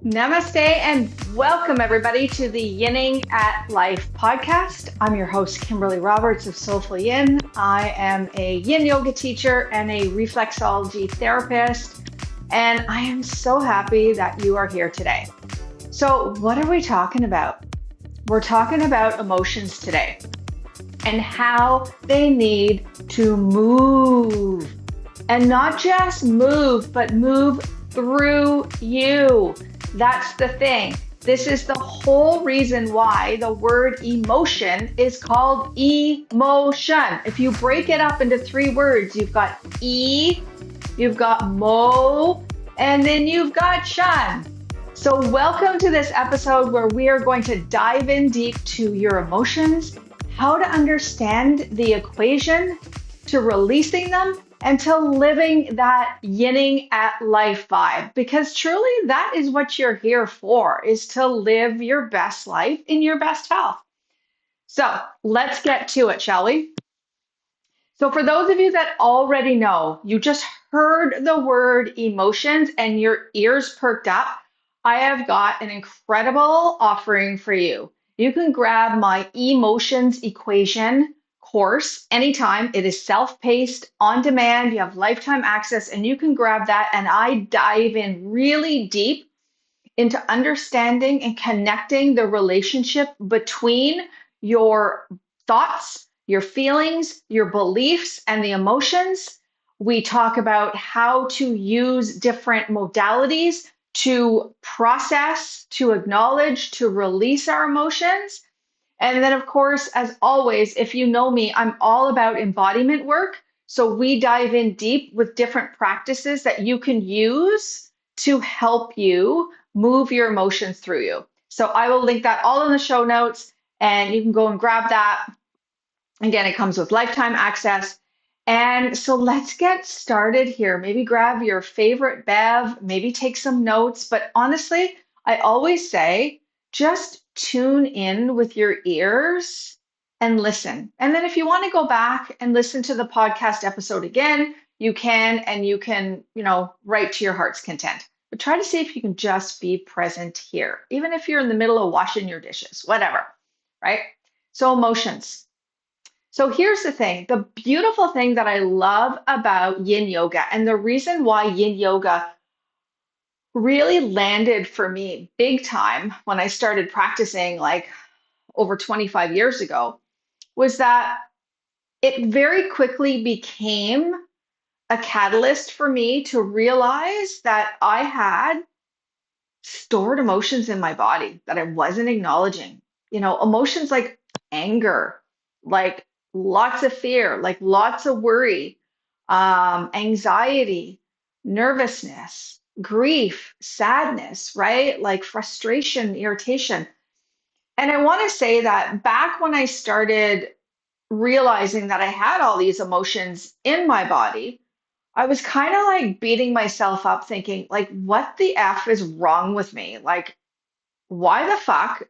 Namaste and welcome everybody to the Yinning at Life podcast. I'm your host, Kimberley Roberts of Soulful Yin. I am a Yin Yoga teacher and a reflexology therapist, and I am so happy that you are here today. So, what are we talking about? We're talking about emotions today and how they need to move. And not just move, but move through you. That's the thing. This is the whole reason why the word emotion is called emotion. If you break it up into three words, you've got E, you've got mo, and then you've got shun. So welcome to this episode where we are going to dive in deep to your emotions, how to understand the equation, to releasing them, and to living that yinning at life vibe. Because truly that is what you're here for, is to live your best life in your best health. So let's get to it, shall we? So for those of you that already know, you just heard the word emotions and your ears perked up, I have got an incredible offering for you. You can grab my emotions equation course anytime. It is self-paced, on demand. You have lifetime access, and you can grab that. And I dive in really deep into understanding and connecting the relationship between your thoughts, your feelings, your beliefs, and the emotions. We talk about how to use different modalities to process, to acknowledge, to release our emotions. And then, of course, as always, if you know me, I'm all about embodiment work. So we dive in deep with different practices that you can use to help you move your emotions through you. So I will link that all in the show notes and you can go and grab that. Again, it comes with lifetime access. And so let's get started here. Maybe grab your favorite bev, maybe take some notes. But honestly, I always say just tune in with your ears and listen. And then if you want to go back and listen to the podcast episode again, you can, and you can, write to your heart's content. But try to see if you can just be present here, even if you're in the middle of washing your dishes, whatever, right? So emotions. So here's the thing, the beautiful thing that I love about Yin Yoga, and the reason why Yin Yoga really landed for me big time when I started practicing like over 25 years ago, was that it very quickly became a catalyst for me to realize that I had stored emotions in my body that I wasn't acknowledging. Emotions like anger, like lots of fear, like lots of worry, anxiety, nervousness, grief, sadness, right? Like frustration, irritation. And I want to say that back when I started realizing that I had all these emotions in my body, I was kind of like beating myself up thinking, like, what the F is wrong with me? Like, why the fuck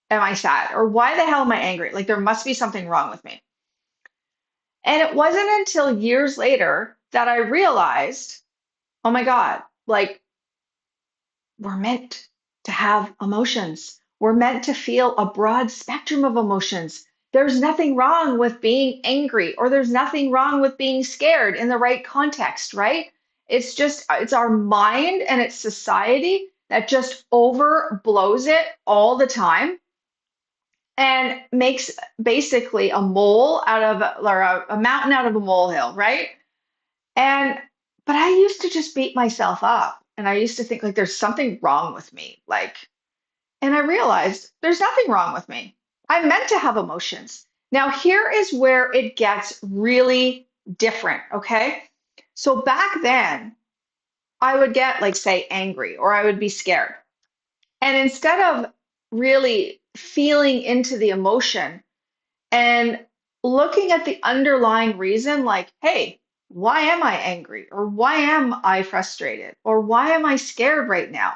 am I sad? Or why the hell am I angry? Like, there must be something wrong with me. And it wasn't until years later that I realized, oh my God, like, we're meant to have emotions. We're meant to feel a broad spectrum of emotions. There's nothing wrong with being angry, or there's nothing wrong with being scared in the right context, right? It's our mind and it's society that just overblows it all the time and makes basically a mole out of, or a mountain out of a molehill, right? And but I used to just beat myself up and I used to think like there's something wrong with me. And I realized there's nothing wrong with me. I'm meant to have emotions. Now, here is where it gets really different, okay? So back then, I would get like, say, angry or I would be scared. And instead of really feeling into the emotion and looking at the underlying reason, like, hey, why am I angry? Or why am I frustrated? Or why am I scared right now?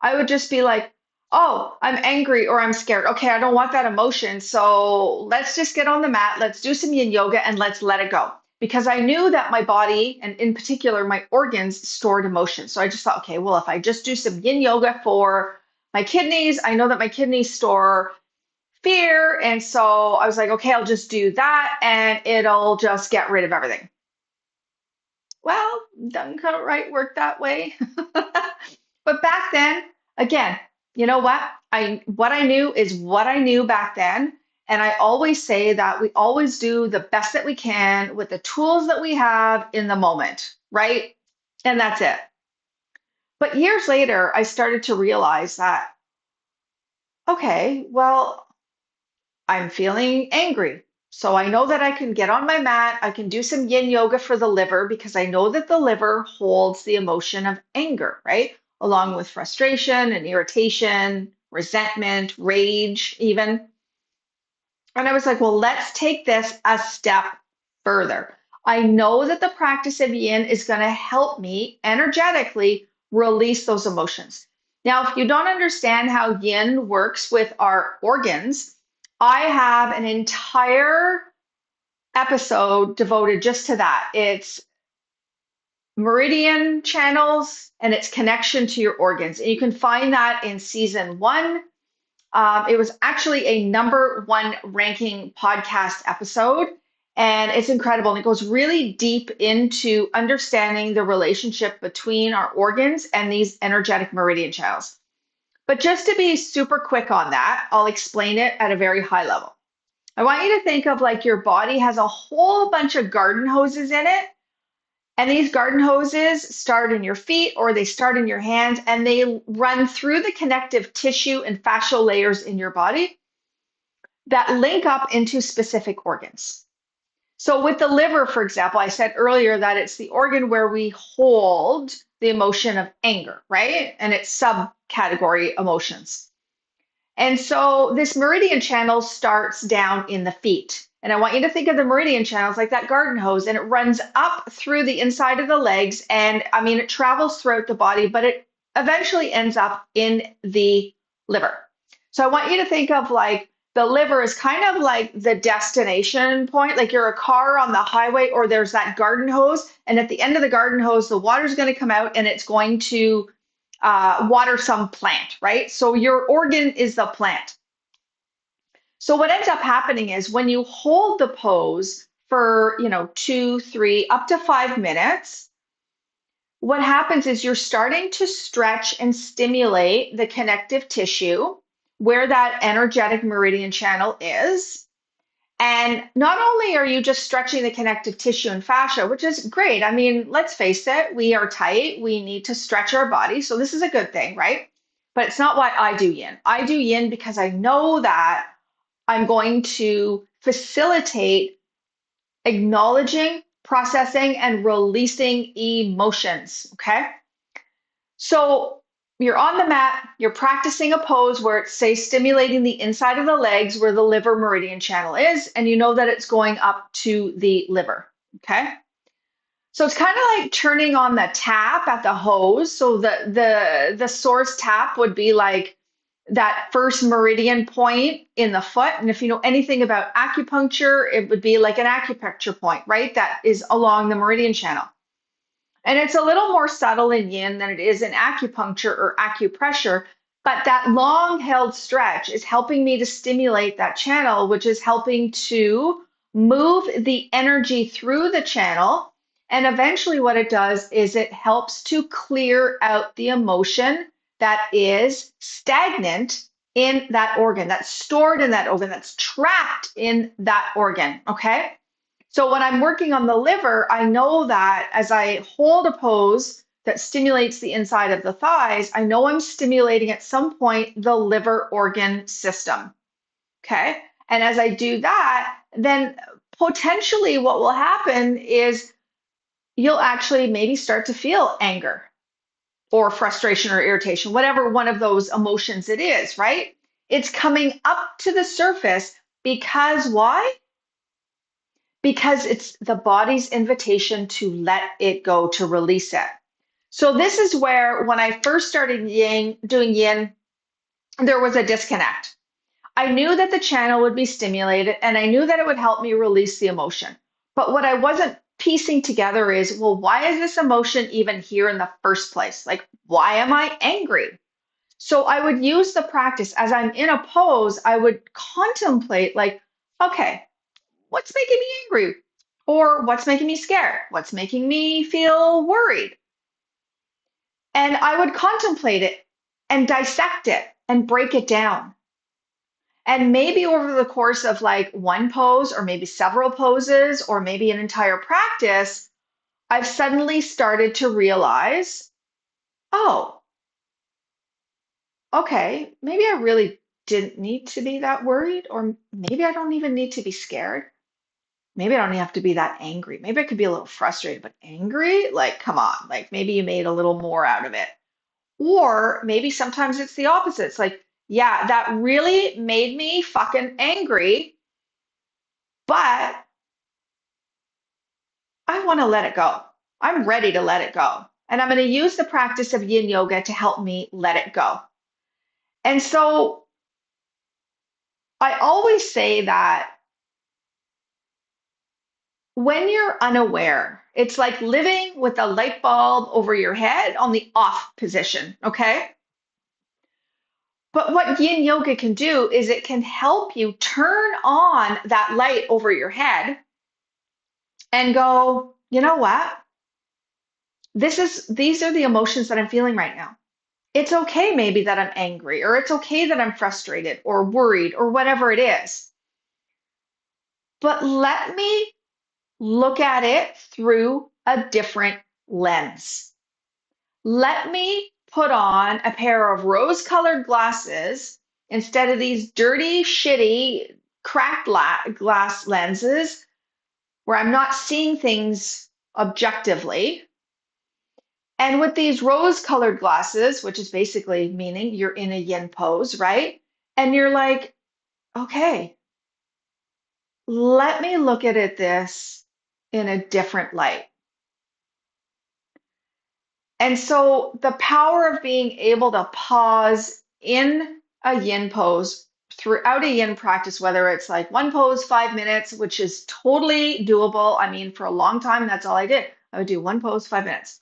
I would just be like, oh, I'm angry or I'm scared. Okay, I don't want that emotion. So let's just get on the mat. Let's do some yin yoga and let's let it go. because I knew that my body, and in particular my organs, stored emotions. So I just thought, okay, well, if I just do some yin yoga for my kidneys, I know that my kidneys store fear. And so I was like, okay, I'll just do that and it'll just get rid of everything. Well, doesn't quite work that way. But back then, again, you know what? What I knew is what I knew back then. And I always say that we always do the best that we can with the tools that we have in the moment, right? And that's it. But years later, I started to realize that, okay, well, I'm feeling angry. So I know that I can get on my mat, I can do some yin yoga for the liver because I know that the liver holds the emotion of anger, right? Along with frustration and irritation, resentment, rage, even. And I was like, well, let's take this a step further. I know that the practice of yin is going to help me energetically release those emotions. Now, if you don't understand how yin works with our organs, I have an entire episode devoted just to that. It's meridian channels and its connection to your organs. And you can find that in season 1. It was actually a #1 ranking podcast episode, and it's incredible. And it goes really deep into understanding the relationship between our organs and these energetic meridian channels. But just to be super quick on that, I'll explain it at a very high level. I want you to think of like your body has a whole bunch of garden hoses in it. And these garden hoses start in your feet or they start in your hands and they run through the connective tissue and fascial layers in your body that link up into specific organs. So, with the liver, for example, I said earlier that it's the organ where we hold the emotion of anger, right? And its subcategory emotions. And so this meridian channel starts down in the feet. And I want you to think of the meridian channels like that garden hose, and it runs up through the inside of the legs. And I mean, it travels throughout the body, but it eventually ends up in the liver. So I want you to think of like the liver is kind of like the destination point, like you're a car on the highway, or there's that garden hose. And at the end of the garden hose, the water's going to come out and it's going to water some plant, right? So your organ is the plant. So what ends up happening is when you hold the pose for, 2, 3, up to 5 minutes, what happens is you're starting to stretch and stimulate the connective tissue where that energetic meridian channel is. And not only are you just stretching the connective tissue and fascia, which is great. I mean, let's face it, we are tight. We need to stretch our body. So this is a good thing, right? But it's not why I do yin. I do yin because I know that I'm going to facilitate acknowledging, processing, and releasing emotions. Okay. So you're on the mat, you're practicing a pose where it's, say, stimulating the inside of the legs where the liver meridian channel is, and you know that it's going up to the liver. Okay. So it's kind of like turning on the tap at the hose. So the source tap would be like that first meridian point in the foot. And if you know anything about acupuncture, it would be like an acupressure point, right? That is along the meridian channel. And it's a little more subtle in yin than it is in acupuncture or acupressure, but that long held stretch is helping me to stimulate that channel, which is helping to move the energy through the channel. And eventually, what it does is it helps to clear out the emotion that is stagnant in that organ, that's stored in that organ, that's trapped in that organ. Okay. So when I'm working on the liver, I know that as I hold a pose that stimulates the inside of the thighs, I know I'm stimulating at some point the liver organ system. Okay. And as I do that, then potentially what will happen is you'll actually maybe start to feel anger or frustration or irritation, whatever one of those emotions it is, right? It's coming up to the surface because why? Because it's the body's invitation to let it go, to release it. So this is where when I first started doing yin, there was a disconnect. I knew that the channel would be stimulated and I knew that it would help me release the emotion. But what I wasn't piecing together is, well, why is this emotion even here in the first place? Like, why am I angry? So I would use the practice as I'm in a pose, I would contemplate, like, okay, what's making me angry? Or what's making me scared? What's making me feel worried? And I would contemplate it and dissect it and break it down. And maybe over the course of like one pose, or maybe several poses, or maybe an entire practice, I've suddenly started to realize, oh, okay, maybe I really didn't need to be that worried, or maybe I don't even need to be scared. Maybe I don't have to be that angry. Maybe I could be a little frustrated, but angry? Like, come on, like maybe you made a little more out of it. Or maybe sometimes it's the opposite. It's like, yeah, that really made me fucking angry, but I want to let it go. I'm ready to let it go. And I'm going to use the practice of yin yoga to help me let it go. And so I always say that when you're unaware, it's like living with a light bulb over your head on the off position, okay? But what yin yoga can do is it can help you turn on that light over your head and go, you know what? These are the emotions that I'm feeling right now. It's okay maybe that I'm angry, or it's okay that I'm frustrated or worried or whatever it is. But let me look at it through a different lens. Let me put on a pair of rose-colored glasses instead of these dirty, shitty, cracked glass lenses where I'm not seeing things objectively. And with these rose-colored glasses, which is basically meaning you're in a yin pose, right? And you're like, okay, let me look at this in a different light. And so the power of being able to pause in a yin pose throughout a yin practice, whether it's like one pose, 5 minutes, which is totally doable. I mean, for a long time, that's all I did. I would do one pose, 5 minutes.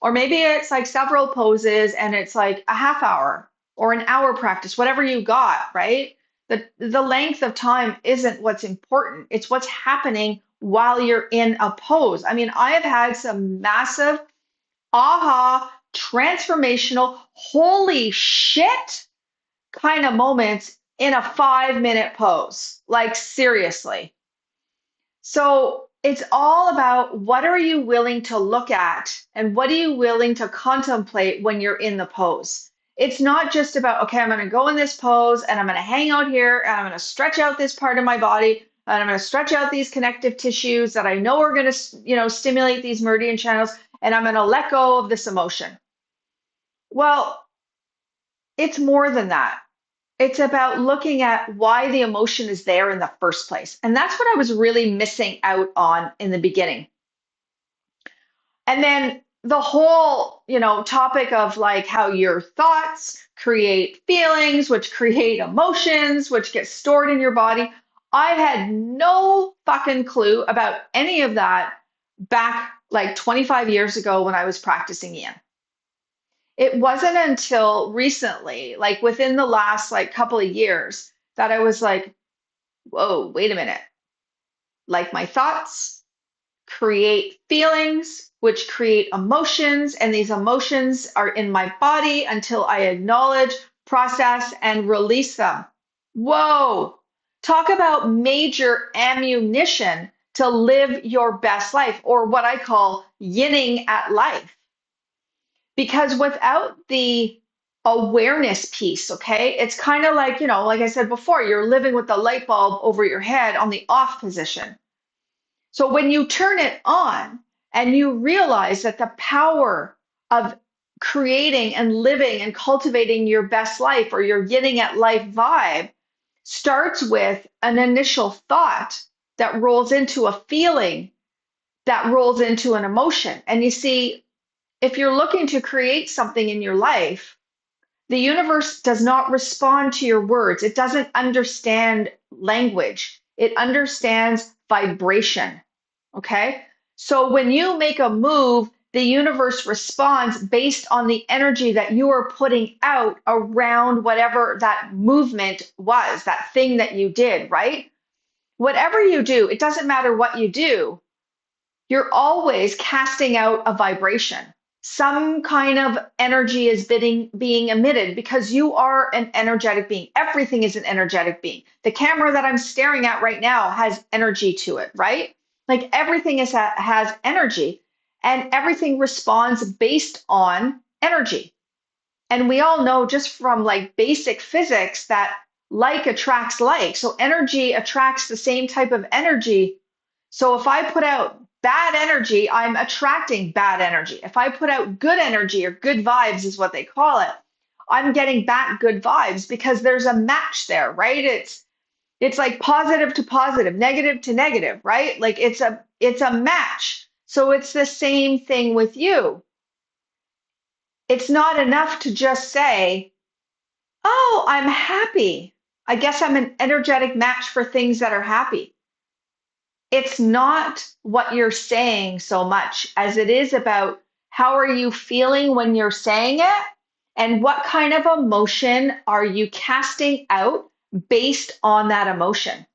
Or maybe it's like several poses and it's like a half hour or an hour practice, whatever you got, right? The length of time isn't what's important. It's what's happening while you're in a pose. I mean, I have had some massive aha, transformational, holy shit kind of moments in a 5 minute pose. Like, seriously. So it's all about what are you willing to look at and what are you willing to contemplate when you're in the pose. It's not just about, okay, I'm going to go in this pose and I'm going to hang out here and I'm going to stretch out this part of my body and I'm going to stretch out these connective tissues that I know are going to, stimulate these meridian channels, and I'm going to let go of this emotion. Well, it's more than that. It's about looking at why the emotion is there in the first place. And that's what I was really missing out on in the beginning. And then the whole, topic of like how your thoughts create feelings, which create emotions, which get stored in your body. I had no fucking clue about any of that back like 25 years ago when I was practicing yin. It wasn't until recently, like within the last like couple of years, that I was like, whoa, wait a minute. Like my thoughts create feelings, which create emotions, and these emotions are in my body until I acknowledge, process, and release them. Whoa, talk about major ammunition to live your best life, or what I call yinning at life. Because without the awareness piece, okay, it's kind of like, like I said before, you're living with the light bulb over your head on the off position. So when you turn it on and you realize that the power of creating and living and cultivating your best life, or your getting at life vibe, starts with an initial thought that rolls into a feeling that rolls into an emotion. And you see, if you're looking to create something in your life, the universe does not respond to your words. It doesn't understand language. It understands vibration. Okay. So when you make a move, the universe responds based on the energy that you are putting out around whatever that movement was, that thing that you did, right? Whatever you do, it doesn't matter what you do, you're always casting out a vibration. Some kind of energy is being emitted because you are an energetic being. Everything is an energetic being. The camera that I'm staring at right now has energy to it, right? Like everything has energy, and everything responds based on energy. And we all know just from like basic physics that like attracts like. So energy attracts the same type of energy. So if I put out bad energy, I'm attracting bad energy. If I put out good energy, or good vibes is what they call it, I'm getting back good vibes because there's a match there, right? It's like positive to positive, negative to negative, right? Like it's a match. So it's the same thing with you. It's not enough to just say, "Oh, I'm happy. I guess I'm an energetic match for things that are happy." It's not what you're saying so much as it is about how are you feeling when you're saying it, and what kind of emotion are you casting out based on that emotion,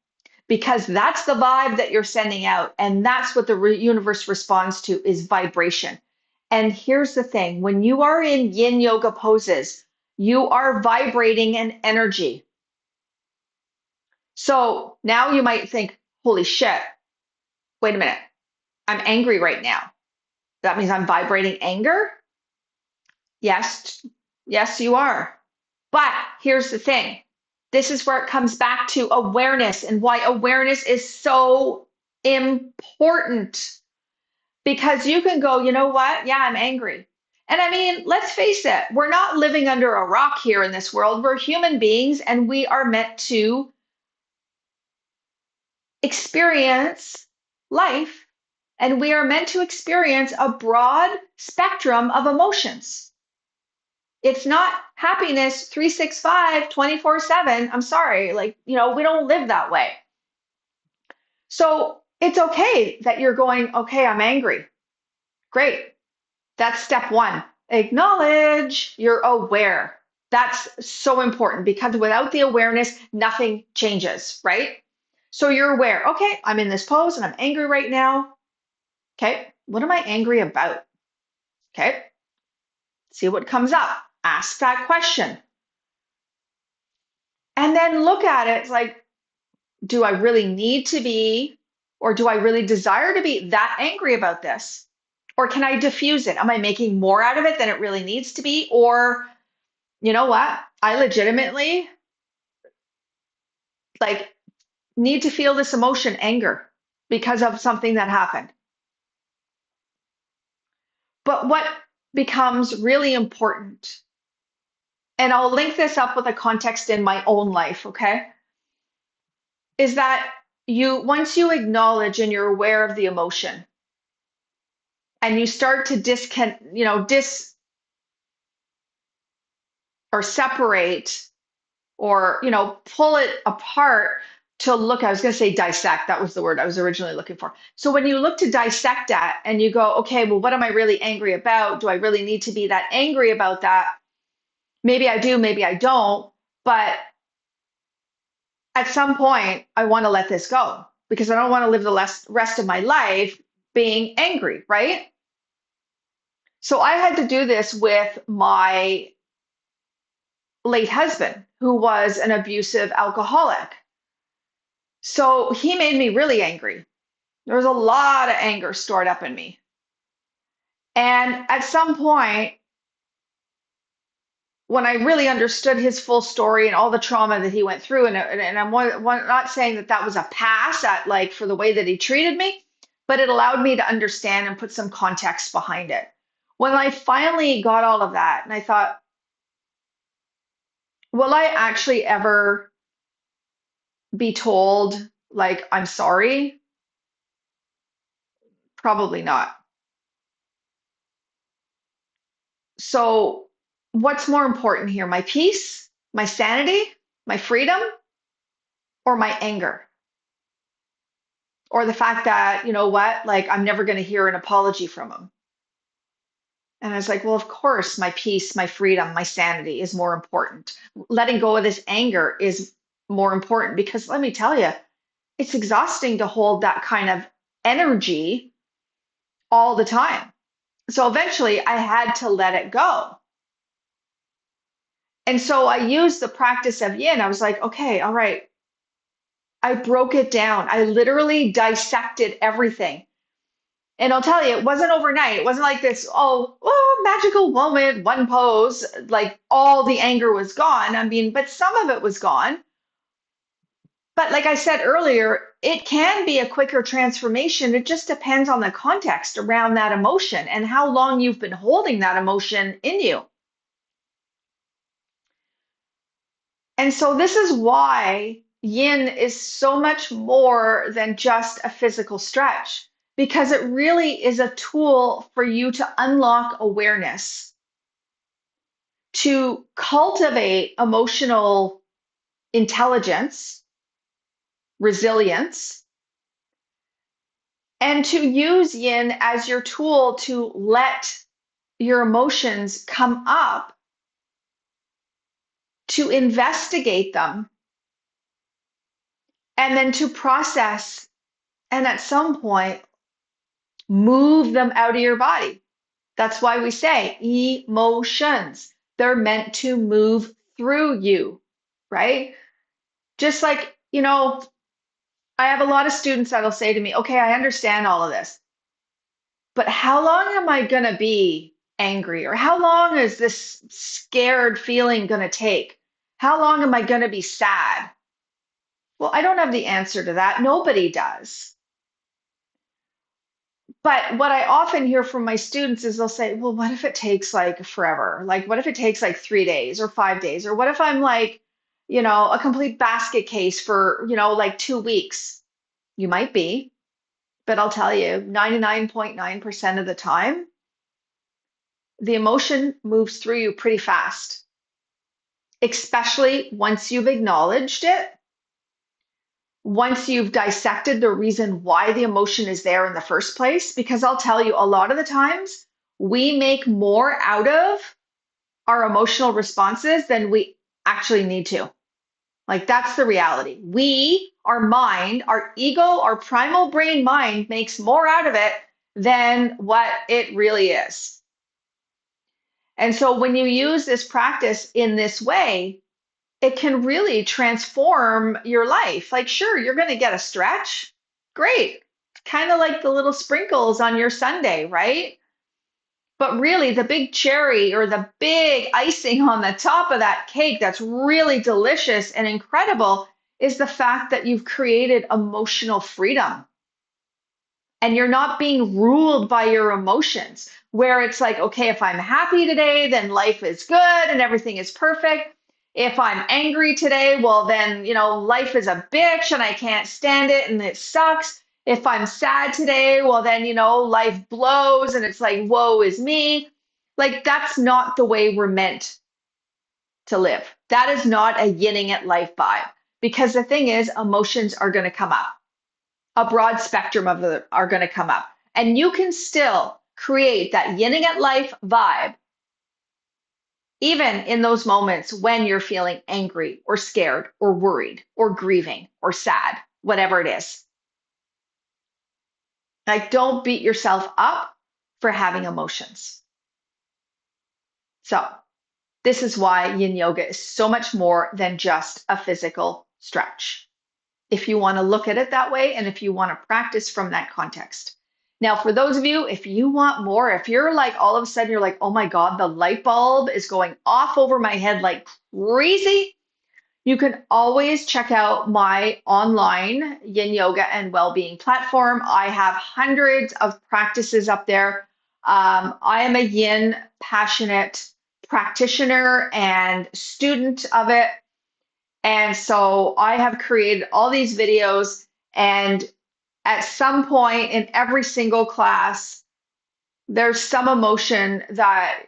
because that's the vibe that you're sending out, and that's what the universe responds to is vibration. And here's the thing, when you are in yin yoga poses, you are vibrating an energy. So now you might think, holy shit, wait a minute, I'm angry right now. That means I'm vibrating anger? Yes, yes, you are. But here's the thing, this is where it comes back to awareness and why awareness is so important. Because you can go, you know what? Yeah, I'm angry. And I mean, let's face it, we're not living under a rock here in this world. We're human beings and we are meant to experience life, and we are meant to experience a broad spectrum of emotions. It's not happiness 365, 24/7. I'm sorry. Like, we don't live that way. So it's okay that you're going, okay, I'm angry. Great. That's step one. Acknowledge, you're aware. That's so important because without the awareness, nothing changes, right? So you're aware, okay, I'm in this pose and I'm angry right now. Okay, what am I angry about? Okay, see what comes up. Ask that question. And then look at it. It's like, do I really need to be, or do I really desire to be that angry about this? Or can I diffuse it? Am I making more out of it than it really needs to be? Or, you know what? I legitimately like need to feel this emotion, anger, because of something that happened. But what becomes really important, and I'll link this up with a context in my own life, okay? Is that once you acknowledge and you're aware of the emotion and you start to dis or separate or, pull it apart to look, I was going to say dissect. That was the word I was originally looking for. So when you look to dissect that and you go, okay, well, what am I really angry about? Do I really need to be that angry about that? Maybe I do, maybe I don't. But at some point, I want to let this go because I don't want to live the rest of my life being angry, right? So I had to do this with my late husband, who was an abusive alcoholic. So he made me really angry. There was a lot of anger stored up in me. And at some point, when I really understood his full story and all the trauma that he went through, and I'm not saying that that was a pass at like for the way that he treated me, but it allowed me to understand and put some context behind it. When I finally got all of that, and I thought, will I actually ever be told like I'm sorry? Probably not. So, what's more important here? My peace, my sanity, my freedom, or my anger? or the fact that, you know what, like I'm never going to hear an apology from him. And I was like, well, of course, my peace, my freedom, my sanity is more important. Letting go of this anger is more important because let me tell you, it's exhausting to hold that kind of energy all the time. So eventually I had to let it go. And so I used the practice of yin. I was like, okay, all right. I broke it down. I literally dissected everything. And I'll tell you, it wasn't overnight. It wasn't like this, magical moment, one pose, like all the anger was gone. I mean, but some of it was gone. But like I said earlier, it can be a quicker transformation. It just depends on the context around that emotion and how long you've been holding that emotion in you. And so this is why yin is so much more than just a physical stretch, because it really is a tool for you to unlock awareness, to cultivate emotional intelligence, resilience, and to use yin as your tool to let your emotions come up, to investigate them, and then to process, and at some point, move them out of your body. That's why we say emotions. They're meant to move through you, right? Just like, I have a lot of students that'll say to me, okay, I understand all of this, but how long am I going to be angry? Or how long is this scared feeling going to take? How long am I going to be sad? Well, I don't have the answer to that. Nobody does. But what I often hear from my students is they'll say, well, what if it takes like forever? Like, what if it takes like 3 days or 5 days? Or what if I'm like, a complete basket case for, like 2 weeks? You might be, but I'll tell you, 99.9% of the time, the emotion moves through you pretty fast, especially once you've acknowledged it, once you've dissected the reason why the emotion is there in the first place. Because I'll tell you, a lot of the times we make more out of our emotional responses than we actually need to. Like, that's the reality. Our mind, our ego, our primal brain mind makes more out of it than what it really is. And so when you use this practice in this way, it can really transform your life. Like, sure, you're going to get a stretch. Great. Kind of like the little sprinkles on your sundae, right? But really, the big cherry or the big icing on the top of that cake that's really delicious and incredible is the fact that you've created emotional freedom and you're not being ruled by your emotions, where it's like, okay, if I'm happy today, then life is good and everything is perfect. If I'm angry today, well, then, life is a bitch and I can't stand it and it sucks. If I'm sad today, well, then, life blows and it's like, woe is me. Like, that's not the way we're meant to live. That is not a yinning at life vibe, because the thing is, emotions are going to come up. A broad spectrum of them are going to come up. And you can still create that yinning at life vibe, even in those moments when you're feeling angry or scared or worried or grieving or sad, whatever it is. Like, don't beat yourself up for having emotions. So, this is why yin yoga is so much more than just a physical stretch, if you want to look at it that way and if you want to practice from that context. Now, for those of you, if you want more, if you're like all of a sudden you're like, oh my God, the light bulb is going off over my head like crazy, you can always check out my online yin yoga and well-being platform. I have hundreds of practices up there. I am a yin passionate practitioner and student of it. And so I have created all these videos, and at some point in every single class, there's some emotion that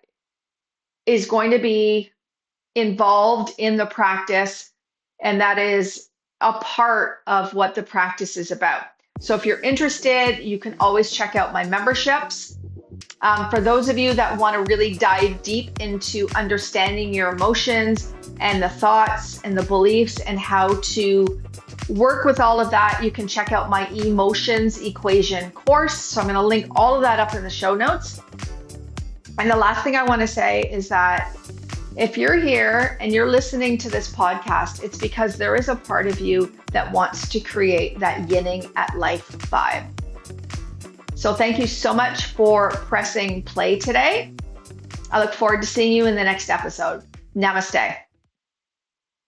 is going to be involved in the practice, and that is a part of what the practice is about. So if you're interested, you can always check out my memberships. For those of you that want to really dive deep into understanding your emotions and the thoughts and the beliefs and how to work with all of that, you can check out my emotions equation course. So I'm going to link all of that up in the show notes. And the last thing I want to say is that if you're here and you're listening to this podcast, it's because there is a part of you that wants to create that Yinning at Life vibe. So thank you so much for pressing play today. I look forward to seeing you in the next episode. Namaste.